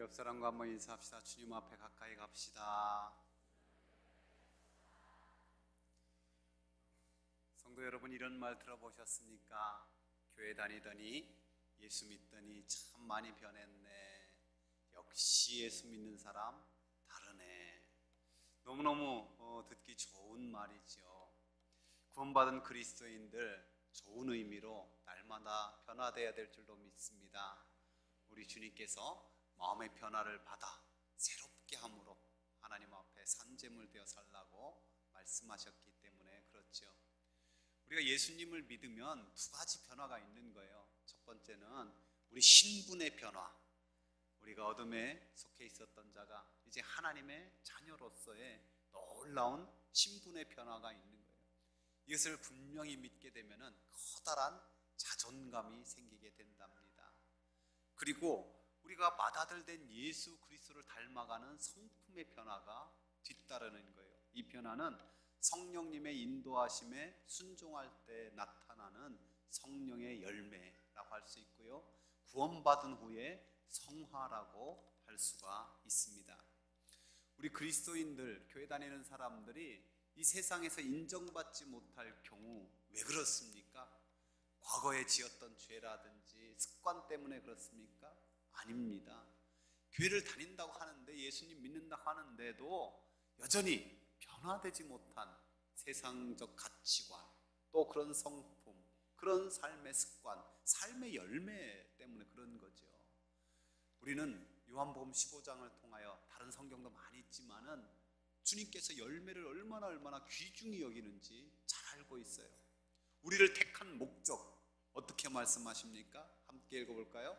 옆 사람과 한번 인사합시다. 주님 앞에 가까이 갑시다. 성도 여러분, 이런 말 들어보셨습니까? 교회 다니더니 예수 믿더니 참 많이 변했네. 역시 예수 믿는 사람 다르네. 너무너무 듣기 좋은 말이죠. 구원받은 그리스도인들 좋은 의미로 날마다 변화되어야 될 줄로 믿습니다. 우리 주님께서 마음의 변화를 받아 새롭게 함으로 하나님 앞에 산재물 되어 살라고 말씀하셨기 때문에 그렇죠. 우리가 예수님을 믿으면 두 가지 변화가 있는 거예요. 첫 번째는 우리 신분의 변화. 우리가 어둠에 속해 있었던 자가 이제 하나님의 자녀로서의 놀라운 신분의 변화가 있는 거예요. 이것을 분명히 믿게 되면 커다란 자존감이 생기게 된답니다. 그리고 우리가 맏아들된 예수 그리스도를 닮아가는 성품의 변화가 뒤따르는 거예요. 이 변화는 성령님의 인도하심에 순종할 때 나타나는 성령의 열매라고 할 수 있고요, 구원받은 후에 성화라고 할 수가 있습니다. 우리 그리스도인들, 교회 다니는 사람들이 이 세상에서 인정받지 못할 경우 왜 그렇습니까? 과거에 지었던 죄라든지 습관 때문에 그렇습니까? 아닙니다. 교회를 다닌다고 하는데, 예수님 믿는다고 하는데도 여전히 변화되지 못한 세상적 가치관, 또 그런 성품, 그런 삶의 습관, 삶의 열매 때문에 그런 거죠. 우리는 요한복음 15장을 통하여 다른 성경도 많이 있지만은 주님께서 열매를 얼마나 귀중히 여기는지 잘 알고 있어요. 우리를 택한 목적 어떻게 말씀하십니까? 함께 읽어볼까요?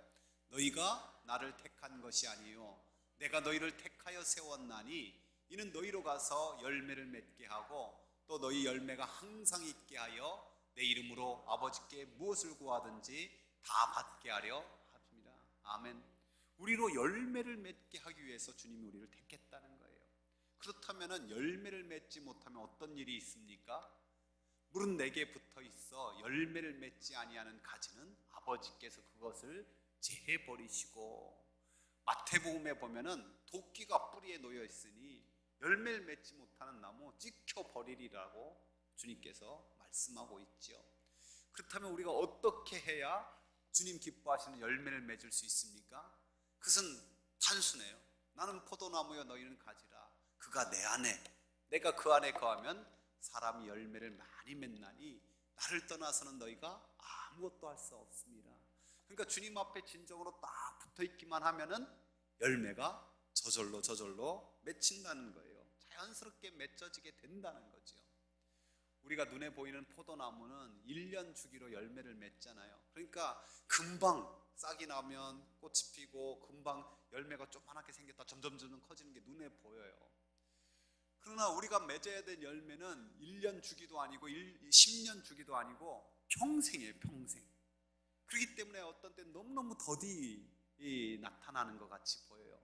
너희가 나를 택한 것이 아니요 내가 너희를 택하여 세웠나니 이는 너희로 가서 열매를 맺게 하고 또 너희 열매가 항상 있게 하여 내 이름으로 아버지께 무엇을 구하든지 다 받게 하려 합니다. 아멘. 우리로 열매를 맺게 하기 위해서 주님이 우리를 택했다는 거예요. 그렇다면 열매를 맺지 못하면 어떤 일이 있습니까? 물은 내게 붙어 있어 열매를 맺지 아니하는 가지는 아버지께서 그것을 제해버리시고, 마태복음에 보면은 도끼가 뿌리에 놓여 있으니 열매를 맺지 못하는 나무 찍혀버리리라고 주님께서 말씀하고 있죠. 그렇다면 우리가 어떻게 해야 주님 기뻐하시는 열매를 맺을 수 있습니까? 그것은 단순해요. 나는 포도나무여 너희는 가지라. 그가 내 안에, 내가 그 안에 거하면 사람이 열매를 많이 맺나니 나를 떠나서는 너희가 아무것도 할 수 없습니다. 그러니까 주님 앞에 진정으로 딱 붙어있기만 하면은 열매가 저절로 맺힌다는 거예요. 자연스럽게 맺어지게 된다는 거죠. 우리가 눈에 보이는 포도나무는 1년 주기로 열매를 맺잖아요. 그러니까 금방 싹이 나면 꽃이 피고 금방 열매가 조그맣게 생겼다 점점 커지는 게 눈에 보여요. 그러나 우리가 맺어야 될 열매는 1년 주기도 아니고 10년 주기도 아니고 평생이에요. 평생. 그렇기 때문에 어떤 때는 너무너무 더디 나타나는 것 같이 보여요.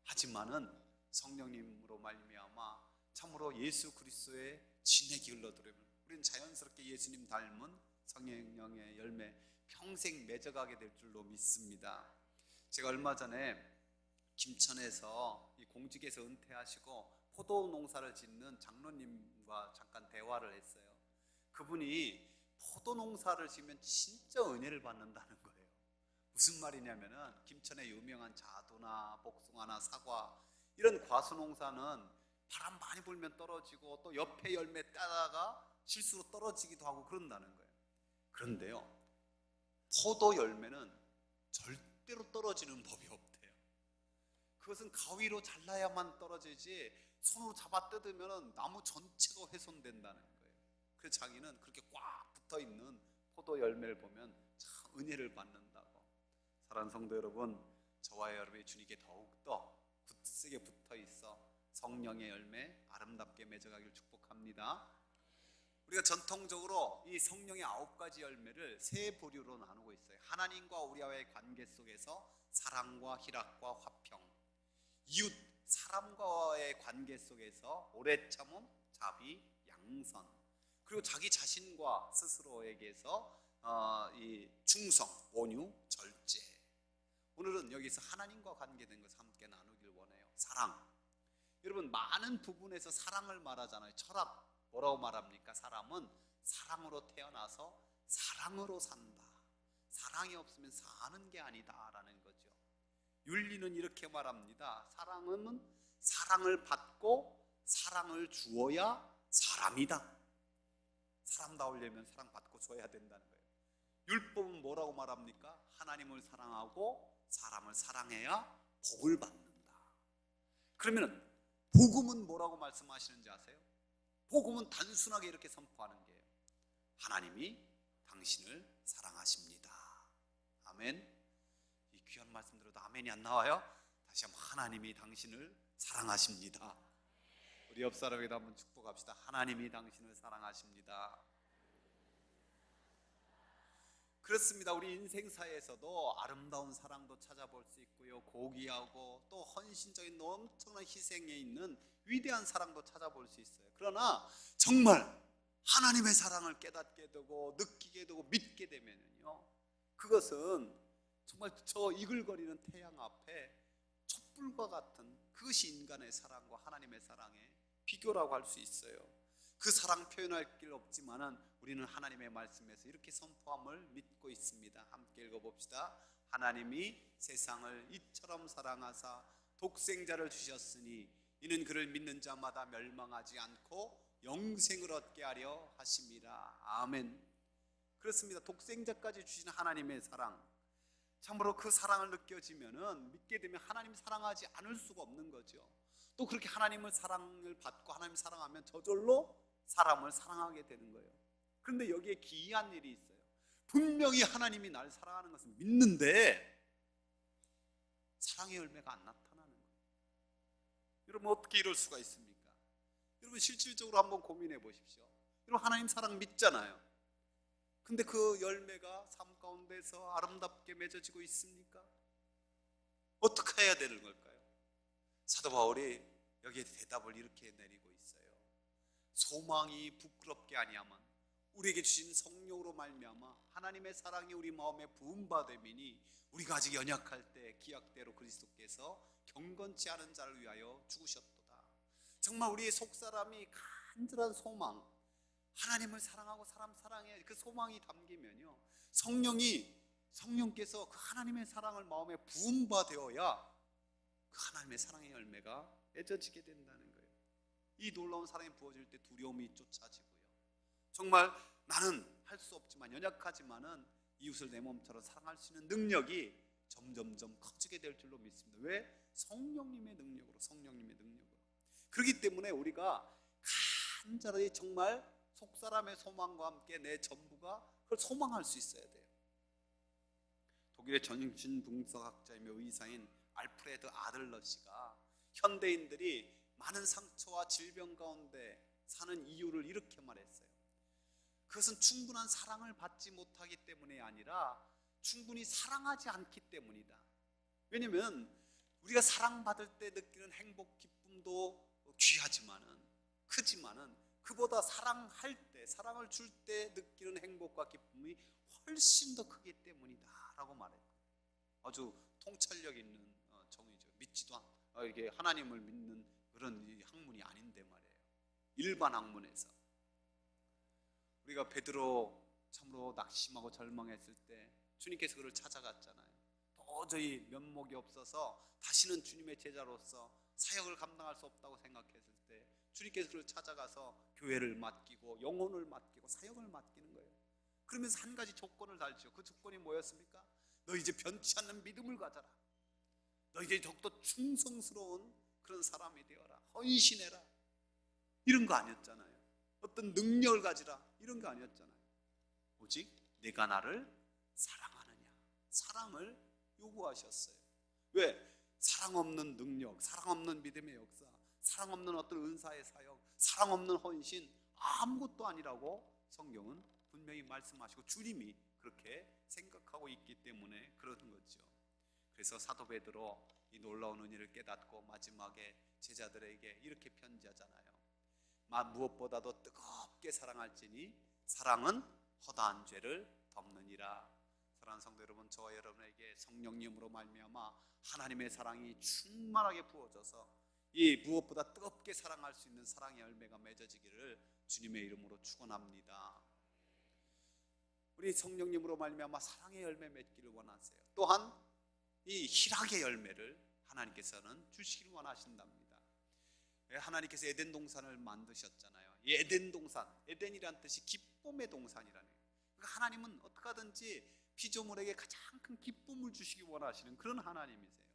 하지만은 성령님으로 말미암아 참으로 예수 그리스도의 진액이 흘러들으면 우리는 자연스럽게 예수님 닮은 성령의 열매 평생 맺어가게 될 줄로 믿습니다. 제가 얼마 전에 김천에서 이 공직에서 은퇴하시고 포도 농사를 짓는 장로님과 잠깐 대화를 했어요. 그분이 포도 농사를 지으면 진짜 은혜를 받는다는 거예요. 무슨 말이냐면은 김천의 유명한 자두나 복숭아나 사과 이런 과수 농사는 바람 많이 불면 떨어지고 또 옆에 열매 따다가 실수로 떨어지기도 하고 그런다는 거예요. 그런데요, 포도 열매는 절대로 떨어지는 법이 없대요. 그것은 가위로 잘라야만 떨어지지 손으로 잡아 뜯으면 나무 전체가 훼손된다는 거예요. 그래서 자기는 그렇게 꽉 붙어있는 포도 열매를 보면 참 은혜를 받는다고. 사랑하는 성도 여러분, 저와 여러분이 주님께 더욱더 굳세게 붙어있어 성령의 열매 아름답게 맺어가기를 축복합니다. 우리가 전통적으로 이 성령의 9가지 열매를 세 부류로 나누고 있어요. 하나님과 우리와의 관계 속에서 사랑과 희락과 화평, 이웃 사람과의 관계 속에서 오래 참음, 자비, 양선, 그리고 자기 자신과 스스로에게서 이 충성, 온유, 절제. 오늘은 여기서 하나님과 관계된 것을 함께 나누길 원해요. 사랑. 여러분, 많은 부분에서 사랑을 말하잖아요. 철학 뭐라고 말합니까? 사람은 사랑으로 태어나서 사랑으로 산다. 사랑이 없으면 사는 게 아니다 라는 거죠. 윤리는 이렇게 말합니다. 사랑은 사랑을 받고 사랑을 주어야 사람이다. 사람다우려면 사랑받고 줘야 된다는 거예요. 율법은 뭐라고 말합니까? 하나님을 사랑하고 사람을 사랑해야 복을 받는다. 그러면 복음은 뭐라고 말씀하시는지 아세요? 복음은 단순하게 이렇게 선포하는 거예요. 하나님이 당신을 사랑하십니다. 아멘. 이 귀한 말씀 들어도 아멘이 안 나와요? 다시 한번 하나님이 당신을 사랑하십니다. 우리 옆 사람에게도 한번 축복합시다. 하나님이 당신을 사랑하십니다. 그렇습니다. 우리 인생사에서도 아름다운 사랑도 찾아볼 수 있고요, 고귀하고 또 헌신적인 엄청난 희생에 있는 위대한 사랑도 찾아볼 수 있어요. 그러나 정말 하나님의 사랑을 깨닫게 되고 느끼게 되고 믿게 되면요, 그것은 정말 저 이글거리는 태양 앞에 촛불과 같은 그것이 인간의 사랑과 하나님의 사랑의 비교라고 할 수 있어요. 그 사랑 표현할 길 없지만은 우리는 하나님의 말씀에서 이렇게 선포함을 믿고 있습니다. 함께 읽어봅시다. 하나님이 세상을 이처럼 사랑하사 독생자를 주셨으니 이는 그를 믿는 자마다 멸망하지 않고 영생을 얻게 하려 하심이라. 아멘. 그렇습니다. 독생자까지 주신 하나님의 사랑, 참으로 그 사랑을 느껴지면은 믿게 되면 하나님 사랑하지 않을 수가 없는 거죠. 또 그렇게 하나님을 사랑을 받고 하나님 사랑하면 저절로 사람을 사랑하게 되는 거예요. 그런데 여기에 기이한 일이 있어요. 분명히 하나님이 날 사랑하는 것을 믿는데 사랑의 열매가 안 나타나는 거예요. 여러분, 어떻게 이럴 수가 있습니까? 여러분, 실질적으로 한번 고민해 보십시오. 여러분, 하나님 사랑 믿잖아요. 근데 그 열매가 삶 가운데서 아름답게 맺어지고 있습니까? 어떻게 해야 되는 걸까요? 사도 바울이 여기에 대답을 이렇게 내리고 있어요. 소망이 부끄럽게 아니하면 우리에게 주신 성령으로 말미암아 하나님의 사랑이 우리 마음에 부음받음이니 우리가 아직 연약할 때 기약대로 그리스도께서 경건치 않은 자를 위하여 죽으셨도다. 정말 우리의 속사람이 간절한 소망, 하나님을 사랑하고 사람 사랑해, 그 소망이 담기면요, 성령께서 그 하나님의 사랑을 마음에 부음받아야 그 하나님의 사랑의 열매가 맺어지게 된다는 거예요. 이 놀라운 사랑이 부어질 때 두려움이 쫓아지고요, 정말 나는 할 수 없지만 연약하지만은 이웃을 내 몸처럼 사랑할 수 있는 능력이 점점점 커지게 될 줄로 믿습니다. 왜? 성령님의 능력으로. 그렇기 때문에 우리가 간절히 정말 속사람의 소망과 함께 내 전부가 그걸 소망할 수 있어야 돼요. 독일의 정신분석학자이며 의사인 알프레드 아들러시가 현대인들이 많은 상처와 질병 가운데 사는 이유를 이렇게 말했어요. 그것은 충분한 사랑을 받지 못하기 때문이 아니라 충분히 사랑하지 않기 때문이다. 왜냐면 우리가 사랑받을 때 느끼는 행복, 기쁨도 크지만은 그보다 사랑할 때, 사랑을 줄 때 느끼는 행복과 기쁨이 훨씬 더 크기 때문이다 라고 말해요. 아주 통찰력 있는 정의죠. 믿지도 않고 이게 하나님을 믿는 그런 학문이 아닌데 말이에요. 일반 학문에서 우리가 베드로 참으로 낙심하고 절망했을 때 주님께서 그를 찾아갔잖아요. 도저히 면목이 없어서 다시는 주님의 제자로서 사역을 감당할 수 없다고 생각했을 때 주님께서 그를 찾아가서 교회를 맡기고 영혼을 맡기고 사역을 맡기는 거예요. 그러면서 한 가지 조건을 달죠. 그 조건이 뭐였습니까? 너 이제 변치 않는 믿음을 가져라. 너 이제 더욱더 충성스러운 그런 사람이 되어라. 헌신해라. 이런 거 아니었잖아요. 어떤 능력을 가지라. 이런 거 아니었잖아요. 오직 내가 나를 사랑하느냐. 사랑을 요구하셨어요. 왜? 사랑 없는 능력, 사랑 없는 믿음의 역사, 사랑 없는 어떤 은사의 사역, 사랑 없는 헌신, 아무것도 아니라고 성경은 분명히 말씀하시고 주님이 그렇게 생각하고 있기 때문에 그러는 거죠. 그래서 사도 베드로 이 놀라운 은혜를 깨닫고 마지막에 제자들에게 이렇게 편지하잖아요. 무엇보다도 뜨겁게 사랑할지니 사랑은 허다한 죄를 덮느니라. 사랑하는 성도 여러분, 저와 여러분에게 성령님으로 말미암아 하나님의 사랑이 충만하게 부어져서 이 무엇보다 뜨겁게 사랑할 수 있는 사랑의 열매가 맺어지기를 주님의 이름으로 축원합니다. 우리 성령님으로 말미암아 사랑의 열매 맺기를 원하세요. 또한 이 희락의 열매를 하나님께서는 주시기를 원하신답니다. 하나님께서 에덴 동산을 만드셨잖아요. 이 에덴 동산, 에덴이란 뜻이 기쁨의 동산이라는 거예요. 그러니까 하나님은 어떻게 하든지 피조물에게 가장 큰 기쁨을 주시기 원하시는 그런 하나님이세요.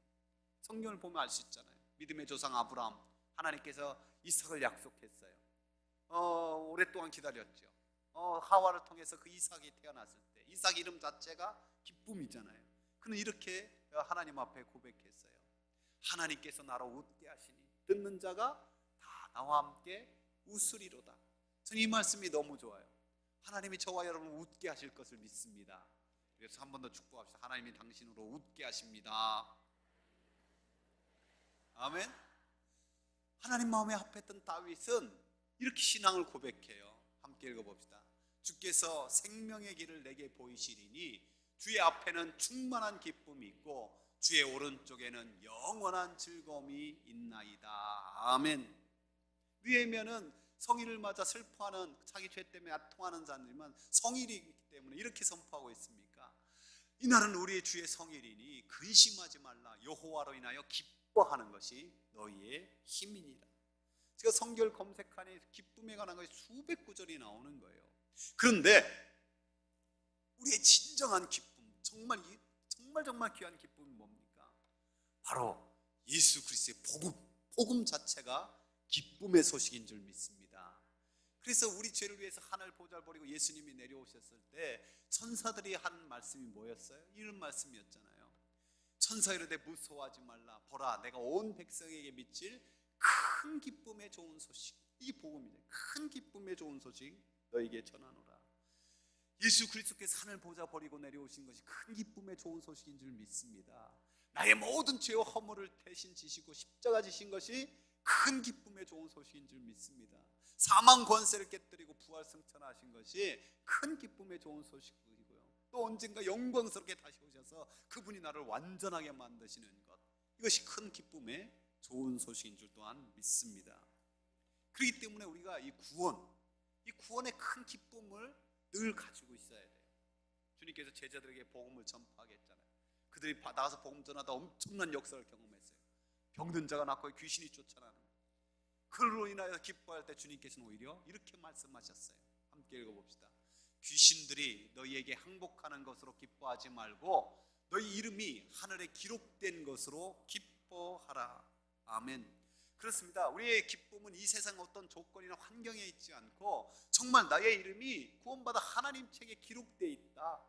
성경을 보면 알 수 있잖아요. 믿음의 조상 아브라함, 하나님께서 이삭을 약속했어요. 오랫동안 기다렸죠. 하와를 통해서 그 이삭이 태어났을 때 이삭 이름 자체가 기쁨이잖아요. 그는 이렇게 하나님 앞에 고백했어요. 하나님께서 나로 웃게 하시니 듣는 자가 다 나와 함께 웃으리로다. 저는 이 말씀이 너무 좋아요. 하나님이 저와 여러분을 웃게 하실 것을 믿습니다. 그래서 한 번 더 축복합시다. 하나님이 당신으로 웃게 하십니다. 아멘. 하나님 마음에 합했던 다윗은 이렇게 신앙을 고백해요. 함께 읽어봅시다. 주께서 생명의 길을 내게 보이시리니 주의 앞에는 충만한 기쁨이 있고 주의 오른쪽에는 영원한 즐거움이 있나이다. 아멘. 느헤미야는 성일을 맞아 슬퍼하는 자기 죄 때문에 애통하는 자들만 성일이기 때문에 이렇게 선포하고 있습니까? 이날은 우리의 주의 성일이니 근심하지 말라. 여호와로 인하여 기뻐하는 것이 너희의 힘이니라. 제가 성경을 검색하니 기쁨에 관한 것이 수백 구절이 나오는 거예요. 그런데 우리의 진정한 기쁨, 정말 귀한 기쁨이 뭡니까? 바로 예수 그리스도의 복음 자체가 기쁨의 소식인 줄 믿습니다. 그래서 우리 죄를 위해서 하늘 보좌를 버리고 예수님이 내려오셨을 때 천사들이 한 말씀이 뭐였어요? 이런 말씀이었잖아요. 천사 이르되 무서워하지 말라. 보라, 내가 온 백성에게 미칠 큰 기쁨의 좋은 소식, 이게 복음이죠. 큰 기쁨의 좋은 소식 너에게 전하노라. 예수 그리스도께서 하늘 보좌 버리고 내려오신 것이 큰 기쁨의 좋은 소식인 줄 믿습니다. 나의 모든 죄와 허물을 대신 지시고 십자가 지신 것이 큰 기쁨의 좋은 소식인 줄 믿습니다. 사망 권세를 깨뜨리고 부활 승천하신 것이 큰 기쁨의 좋은 소식이고요. 또 언젠가 영광스럽게 다시 오셔서 그분이 나를 완전하게 만드시는 것, 이것이 큰 기쁨의 좋은 소식인 줄 또한 믿습니다. 그렇기 때문에 우리가 이 구원의 큰 기쁨을 늘 가지고 있어야 돼요. 주님께서 제자들에게 복음을 전파하게 했잖아요. 그들이 나가서 복음 전하다 엄청난 역사를 경험했어요. 병든 자가 낫고 귀신이 쫓아나는 거예요. 그로 인하여 기뻐할 때 주님께서는 오히려 이렇게 말씀하셨어요. 함께 읽어봅시다. 귀신들이 너희에게 항복하는 것으로 기뻐하지 말고 너희 이름이 하늘에 기록된 것으로 기뻐하라. 아멘. 그렇습니다. 우리의 기쁨은 이 세상 어떤 조건이나 환경에 있지 않고 정말 나의 이름이 구원받아 하나님 책에 기록되어 있다,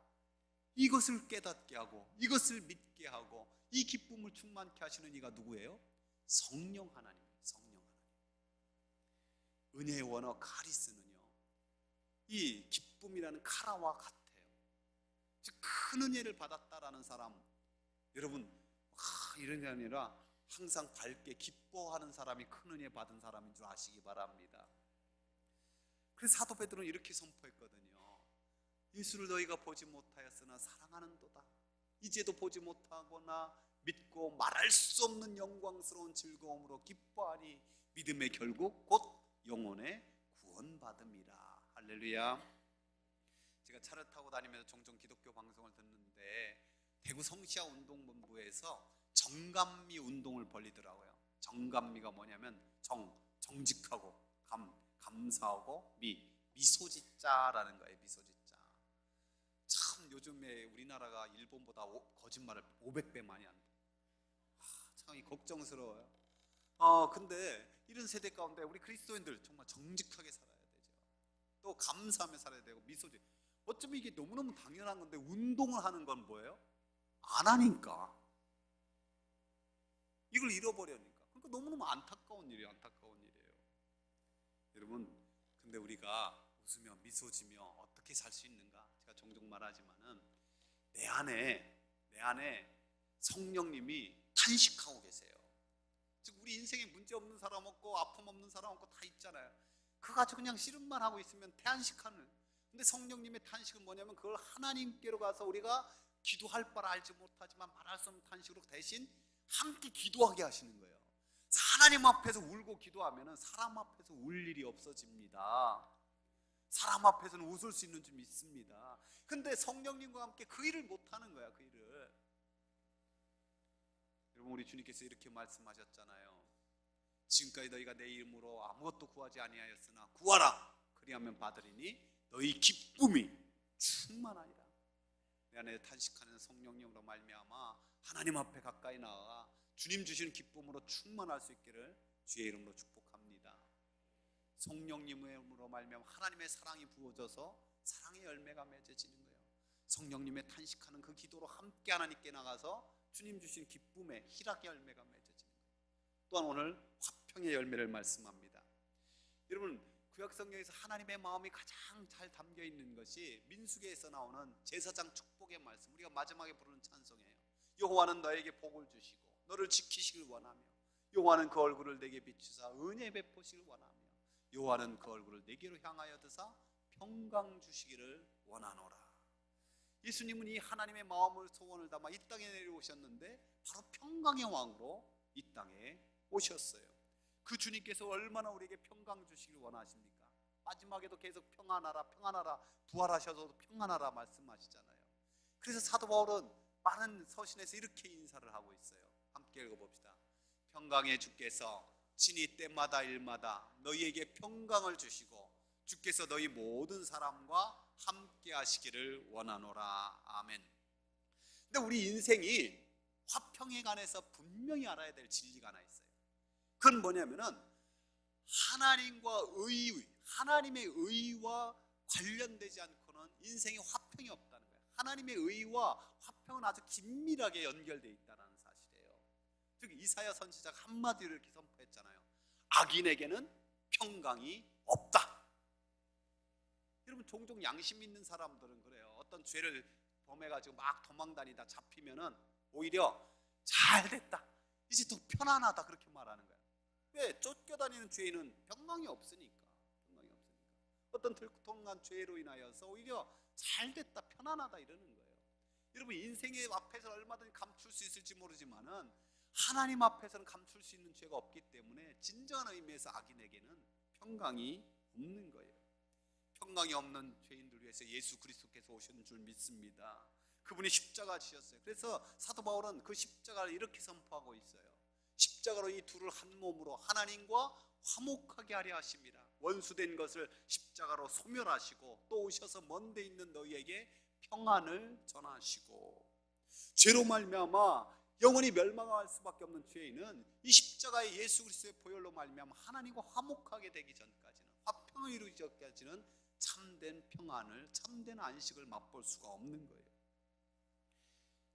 이것을 깨닫게 하고 이것을 믿게 하고 이 기쁨을 충만케 하시는 이가 누구예요? 성령 하나님. 성령 하나님. 은혜의 원어 카리스는요, 이 기쁨이라는 카라와 같아요. 즉 큰 은혜를 받았다라는 사람, 여러분 이런 게 아니라 항상 밝게 기뻐하는 사람이 큰 은혜 받은 사람인 줄 아시기 바랍니다. 그래서 사도 베드로는 이렇게 선포했거든요. 예수를 너희가 보지 못하였으나 사랑하는도다. 이제도 보지 못하거나 믿고 말할 수 없는 영광스러운 즐거움으로 기뻐하니 믿음의 결국 곧 영혼의 구원받음이라. 할렐루야. 제가 차를 타고 다니면서 종종 기독교 방송을 듣는데 대구 성시아 운동본부에서 정감미 운동을 벌리더라고요. 정감미가 뭐냐면 정직하고 감사하고 미소짓자라는 거예요. 미소짓자. 참 요즘에 우리나라가 일본보다 거짓말을 500배 많이 한다. 참 걱정스러워요. 근데 이런 세대 가운데 우리 그리스도인들 정말 정직하게 살아야 되죠. 또 감사하며 살아야 되고 미소짓. 어쩌면 이게 너무너무 당연한 건데 운동을 하는 건 뭐예요? 안 하니까. 이걸 잃어버리니까. 그러니까 너무너무 안타까운 일이에요. 여러분, 근데 우리가 웃으며 미소지며 어떻게 살 수 있는가? 제가 종종 말하지만은 내 안에 성령님이 탄식하고 계세요. 즉 우리 인생에 문제 없는 사람 없고 아픔 없는 사람 없고 다 있잖아요. 그거 가지고 그냥 씨름만 하고 있으면 태안식하는. 근데 성령님의 탄식은 뭐냐면 그걸 하나님께로 가서 우리가 기도할 바를 알지 못하지만 말할 수 없는 탄식으로 대신 함께 기도하게 하시는 거예요. 하나님 앞에서 울고 기도하면 사람 앞에서 울 일이 없어집니다. 사람 앞에서는 웃을 수 있는 줄 믿습니다. 근데 성령님과 함께 그 일을 못하는 거야. 그 일을. 여러분, 우리 주님께서 이렇게 말씀하셨잖아요. 지금까지 너희가 내 이름으로 아무것도 구하지 아니하였으나 구하라, 그리하면 받으리니 너희 기쁨이 충만하리라. 내 안에 탄식하는 성령님으로 말미암아 하나님 앞에 가까이 나아가 주님 주시는 기쁨으로 충만할 수 있기를 주의 이름으로 축복합니다. 성령님으로 말미암아 하나님의 사랑이 부어져서 사랑의 열매가 맺어지는 거예요. 성령님의 탄식하는 그 기도로 함께 하나님께 나가서 주님 주신 기쁨의 희락의 열매가 맺어지는 거예요. 또한 오늘 화평의 열매를 말씀합니다. 여러분, 구약성경에서 하나님의 마음이 가장 잘 담겨 있는 것이 민수기에서 나오는 제사장 축복의 말씀, 우리가 마지막에 부르는 찬송이에요. 여호와는 너에게 복을 주시고 너를 지키시길 원하며 여호와는 그 얼굴을 내게 비추사 은혜 베푸시길 원하며 여호와는 그 얼굴을 내게로 향하여 드사 평강 주시기를 원하노라. 예수님은 이 하나님의 마음을 소원을 담아 이 땅에 내려오셨는데 바로 평강의 왕으로 이 땅에 오셨어요. 그 주님께서 얼마나 우리에게 평강 주시길 원하십니까? 마지막에도 계속 평안하라 평안하라, 부활하셔서도 평안하라 말씀하시잖아요. 그래서 사도 바울은 많은 서신에서 이렇게 인사를 하고 있어요. 함께 읽어봅시다. 평강의 주께서 친히 때마다 일마다 너희에게 평강을 주시고 주께서 너희 모든 사람과 함께 하시기를 원하노라. 아멘. 근데 우리 인생이 화평에 관해서 분명히 알아야 될 진리가 하나 있어요. 그건 뭐냐면은 하나님의 의와 관련되지 않고는 인생에 화평이 없다는 거예요. 하나님의 의와 화평은 아주 긴밀하게 연결되어 있다는 사실이에요. 즉 이사야 선지자가 한마디로 이렇게 선포했잖아요. 악인에게는 평강이 없다. 여러분, 종종 양심 있는 사람들은 그래요. 어떤 죄를 범해가지고 막 도망다니다 잡히면은 오히려 잘 됐다, 이제 더 편안하다, 그렇게 말하는 거예요. 왜? 쫓겨다니는 죄인은 평강이 없으니까. 어떤 들통난 죄로 인하여서 오히려 잘 됐다, 편안하다 이러는 거예요. 여러분, 인생의 앞에서 얼마든지 감출 수 있을지 모르지만은 하나님 앞에서는 감출 수 있는 죄가 없기 때문에 진정한 의미에서 악인에게는 평강이 없는 거예요. 평강이 없는 죄인들 위해서 예수 그리스도께서 오신 줄 믿습니다. 그분이 십자가 지셨어요. 그래서 사도 바울은 그 십자가를 이렇게 선포하고 있어요. 십자가로 이 둘을 한 몸으로 하나님과 화목하게 하려 하십니다. 원수된 것을 십자가로 소멸하시고 또 오셔서 먼데 있는 너희에게 평안을 전하시고, 죄로 말미암아 영원히 멸망할 수밖에 없는 죄인은 이 십자가의 예수 그리스도의 보혈로 말미암아 하나님과 화목하게 되기 전까지는, 화평을 이루기 전까지는 참된 평안을, 참된 안식을 맛볼 수가 없는 거예요.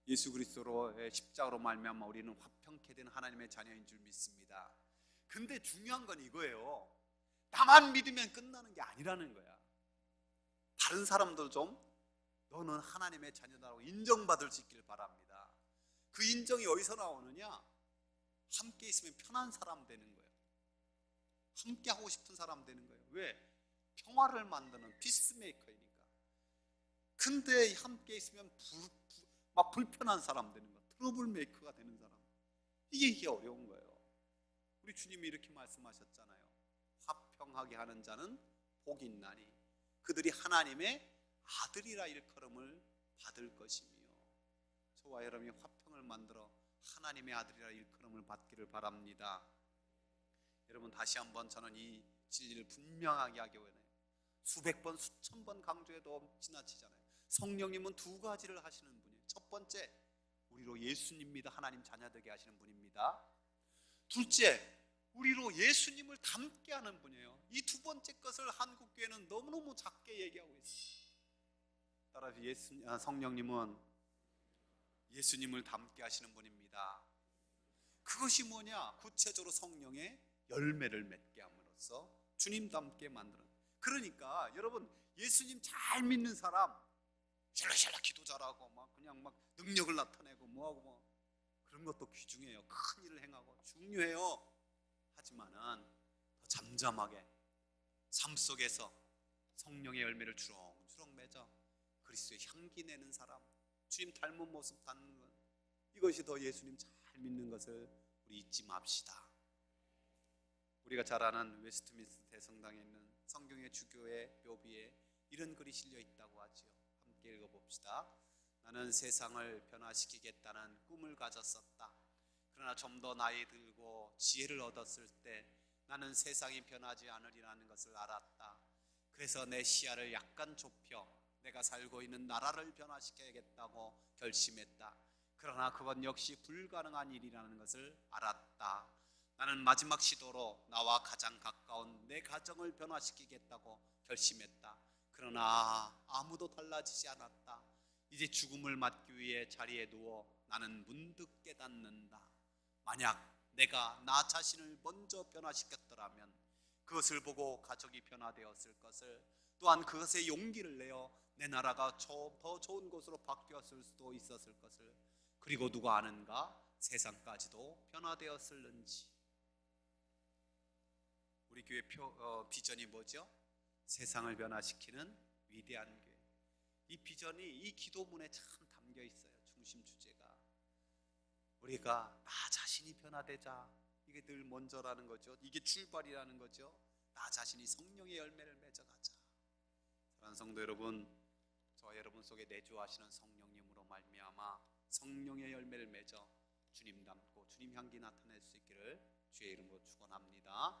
예수 그리스도로의 십자가로 말미암아 우리는 화평케 된 하나님의 자녀인 줄 믿습니다. 근데 중요한 건 이거예요. 나만 믿으면 끝나는 게 아니라는 거야. 다른 사람도 좀 너는 하나님의 자녀다라고 인정받을 수 있길 바랍니다. 그 인정이 어디서 나오느냐? 함께 있으면 편한 사람 되는 거예요. 함께 하고 싶은 사람 되는 거예요. 왜? 평화를 만드는 피스메이커이니까. 근데 함께 있으면 막 불편한 사람 되는 거야. 트러블 메이커가 되는 사람. 이게 어려운 거예요. 우리 주님이 이렇게 말씀하셨잖아요. 화평하게 하는 자는 복이 있나니 그들이 하나님의 아들이라 일컬음을 받을 것이며, 저와 여러분이 화평을 만들어 하나님의 아들이라 일컬음을 받기를 바랍니다. 여러분, 다시 한번 저는 이 진리를 분명하게 하기 원해요. 수백 번 수천 번 강조해도 지나치잖아요. 성령님은 두 가지를 하시는 분이에요. 첫 번째, 우리로 예수님 믿어 하나님 자녀 되게 하시는 분입니다. 둘째, 우리로 예수님을 닮게 하는 분이에요. 이 두 번째 것을 한국교회는 너무너무 작게 얘기하고 있어요. 따라서 성령님은 예수님을 닮게 하시는 분입니다. 그것이 뭐냐? 구체적으로 성령의 열매를 맺게 함으로써 주님 닮게 만드는. 그러니까 여러분, 예수님 잘 믿는 사람 샬라샬라 기도 잘하고 그냥 능력을 나타내고 뭐하고 그런 것도 귀중해요. 큰 일을 행하고 중요해요. 하지만은 더 잠잠하게 삶 속에서 성령의 열매를 주렁주렁 맺어 그리스도의 향기 내는 사람, 주님 닮은 모습 닮는 것, 이것이 더 예수님 잘 믿는 것을 우리 잊지 맙시다. 우리가 잘 아는 웨스트민스터 대성당에 있는 성경의 주교의 묘비에 이런 글이 실려 있다고 하지요. 함께 읽어봅시다. 나는 세상을 변화시키겠다는 꿈을 가졌었다. 그러나 좀 더 나이 들고 지혜를 얻었을 때 나는 세상이 변하지 않으리라는 것을 알았다. 그래서 내 시야를 약간 좁혀 내가 살고 있는 나라를 변화시켜야겠다고 결심했다. 그러나 그건 역시 불가능한 일이라는 것을 알았다. 나는 마지막 시도로 나와 가장 가까운 내 가정을 변화시키겠다고 결심했다. 그러나 아무도 달라지지 않았다. 이제 죽음을 맞기 위해 자리에 누워 나는 문득 깨닫는다. 만약 내가 나 자신을 먼저 변화시켰더라면 그것을 보고 가족이 변화되었을 것을, 또한 그것에 용기를 내어 내 나라가 더 좋은 곳으로 바뀌었을 수도 있었을 것을, 그리고 누가 아는가 세상까지도 변화되었을는지. 우리 교회 비전이 뭐죠? 세상을 변화시키는 위대한 교회. 이 비전이 이 기도문에 참 담겨 있어요. 중심 주제가 우리가 나 자신이 변화되자, 이게 늘 먼저라는 거죠. 이게 출발이라는 거죠. 나 자신이 성령의 열매를 맺어가자. 사랑하는 성도 여러분, 저 여러분 속에 내주하시는 성령님으로 말미암아 성령의 열매를 맺어 주님 닮고 주님 향기 나타낼 수 있기를 주의 이름으로 축원합니다.